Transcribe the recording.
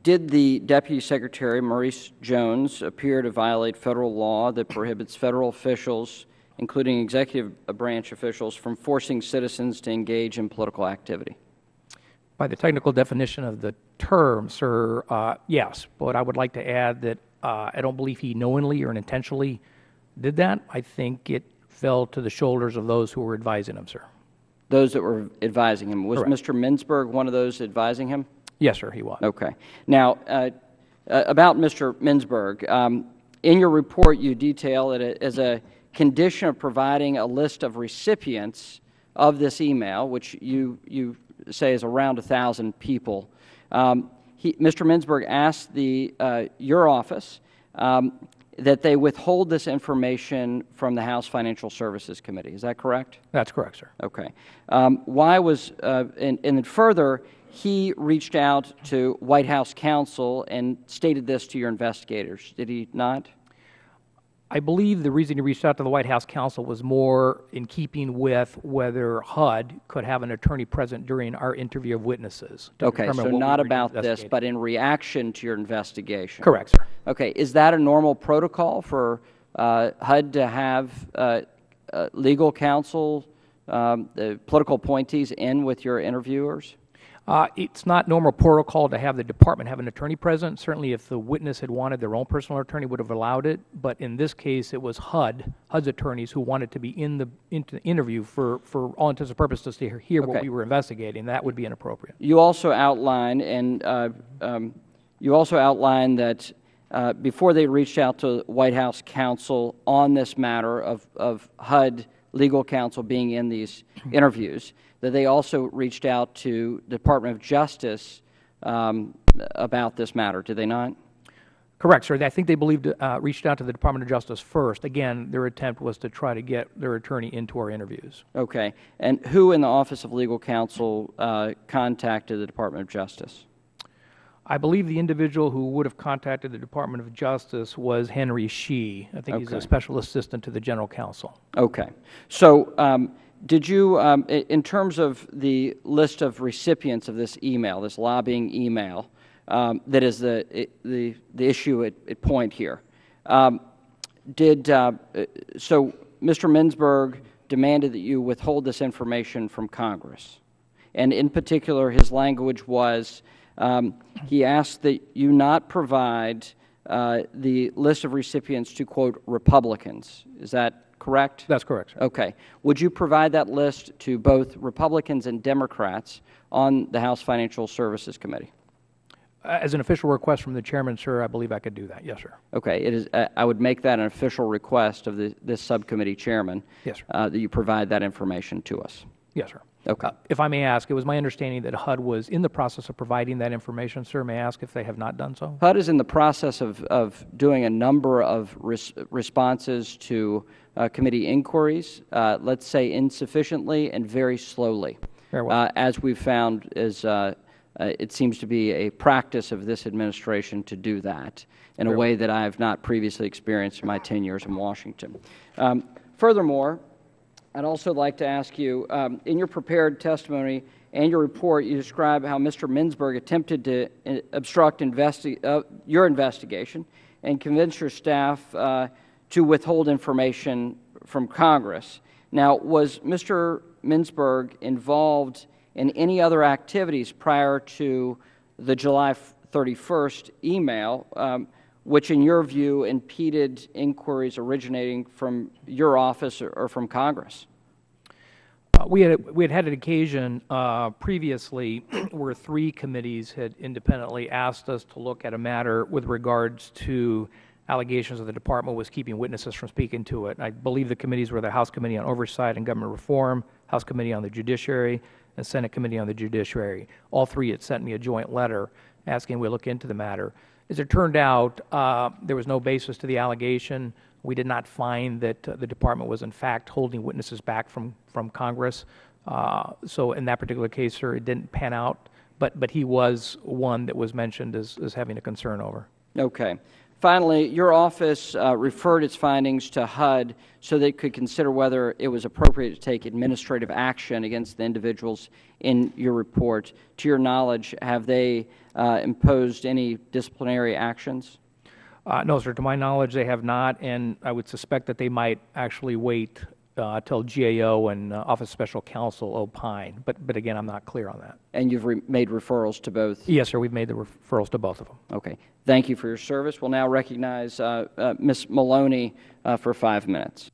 Did the Deputy Secretary, Maurice Jones, appear to violate federal law that prohibits federal officials, including executive branch officials, from forcing citizens to engage in political activity? By the technical definition of the term, sir, yes. But I would like to add that I don't believe he knowingly or intentionally did that. I think it fell to the shoulders of those who were advising him, sir. Those that were advising him. Was Correct. Mr. Mintzberg one of those advising him? Yes, sir, he was. Okay. Now, about Mr. Mintzberg, in your report you detail that as a condition of providing a list of recipients of this email, which you say is around 1,000 people, Mr. Mintzberg asked your office that they withhold this information from the House Financial Services Committee. Is that correct? That's correct, sir. Okay. Why was, and then further, he reached out to White House counsel and stated this to your investigators, did he not? I believe the reason he reached out to the White House counsel was more in keeping with whether HUD could have an attorney present during our interview of witnesses. Okay, so not about this, but in reaction to your investigation. Correct, sir. Okay, is that a normal protocol for HUD to have legal counsel, the political appointees in with your interviewers? It's not normal protocol to have the department have an attorney present. Certainly if the witness had wanted their own personal attorney would have allowed it, but in this case it was HUD's attorneys who wanted to be in the interview for all intents and purposes to hear what we were investigating. That would be inappropriate. You also outline that before they reached out to White House counsel on this matter of HUD legal counsel being in these interviews, that they also reached out to the Department of Justice about this matter, did they not? Correct, sir. I think they reached out to the Department of Justice first. Again, their attempt was to try to get their attorney into our interviews. Okay. And who in the Office of Legal Counsel contacted the Department of Justice? I believe the individual who would have contacted the Department of Justice was Henry Shee. I think he's a special assistant to the General Counsel. Okay. So did you, in terms of the list of recipients of this email, this lobbying email, that is the issue at point here, so Mr. Mintzberg demanded that you withhold this information from Congress, and in particular his language was he asked that you not provide the list of recipients to, quote, Republicans. Is that correct? That's correct, sir. Okay. Would you provide that list to both Republicans and Democrats on the House Financial Services Committee? As an official request from the chairman, sir, I believe I could do that. Yes, sir. Okay. It is. I would make that an official request of this subcommittee chairman. Yes, sir. That you provide that information to us. Yes, sir. Okay. If I may ask, it was my understanding that HUD was in the process of providing that information, sir. May I ask if they have not done so? HUD is in the process of doing a number of responses to committee inquiries, let's say insufficiently and very slowly. Very well. As we've found, it seems to be a practice of this administration to do that in a way that I have not previously experienced in my 10 years in Washington. Furthermore, I'd also like to ask you, in your prepared testimony and your report, you describe how Mr. Mintzberg attempted to obstruct your investigation and convince your staff to withhold information from Congress. Now, was Mr. Mintzberg involved in any other activities prior to the July 31st email, which in your view impeded inquiries originating from your office or from Congress? We had an occasion previously where 3 committees had independently asked us to look at a matter with regards to allegations that the Department was keeping witnesses from speaking to it. I believe the committees were the House Committee on Oversight and Government Reform, House Committee on the Judiciary, and Senate Committee on the Judiciary. All 3 had sent me a joint letter asking we look into the matter. As it turned out, there was no basis to the allegation. We did not find that the Department was in fact holding witnesses back from Congress. So in that particular case, sir, it didn't pan out, but he was one that was mentioned as having a concern over. Okay. Finally, your office referred its findings to HUD so they could consider whether it was appropriate to take administrative action against the individuals in your report. To your knowledge, have they imposed any disciplinary actions? No, sir. To my knowledge, they have not, and I would suspect that they might actually wait till GAO and Office of Special Counsel opine. But again, I'm not clear on that. And you've made referrals to both? Yes, sir. We've made the referrals to both of them. Okay. Thank you for your service. We'll now recognize Ms. Maloney for 5 minutes.